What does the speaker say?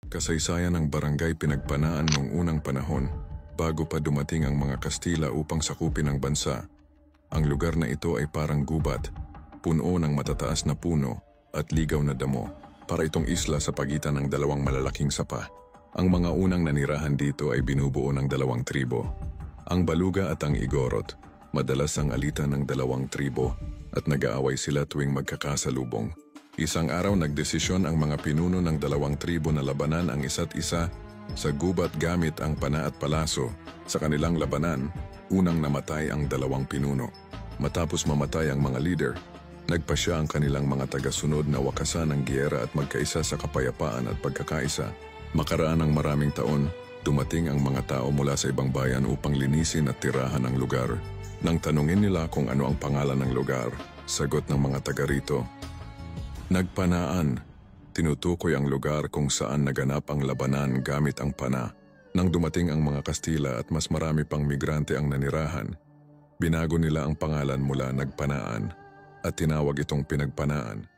Kasaysayan ng barangay Pinagpanaan noong unang panahon bago pa dumating ang mga Kastila upang sakupin ang bansa. Ang lugar na ito ay parang gubat, puno ng matataas na puno at ligaw na damo. Para itong isla sa pagitan ng dalawang malalaking sapa. Ang mga unang nanirahan dito ay binubuo ng dalawang tribo. Ang Baluga at ang Igorot, madalas ang alitan ng dalawang tribo at nag-aaway sila tuwing magkakasalubong. Isang araw nagdesisyon ang mga pinuno ng dalawang tribo na labanan ang isa't isa sa gubat gamit ang pana at palaso. Sa kanilang labanan, unang namatay ang dalawang pinuno. Matapos mamatay ang mga leader, nagpasya ang kanilang mga tagasunod na wakasan ang giyera at magkaisa sa kapayapaan at pagkakaisa. Makaraan ng maraming taon, dumating ang mga tao mula sa ibang bayan upang linisin at tirahan ang lugar. Nang tanungin nila kung ano ang pangalan ng lugar, sagot ng mga taga rito, Nagpanaan. Tinutukoy ang lugar kung saan naganap ang labanan gamit ang pana. Nang dumating ang mga Kastila at mas marami pang migrante ang nanirahan, binago nila ang pangalan mula Nagpanaan at tinawag itong Pinagpanaan.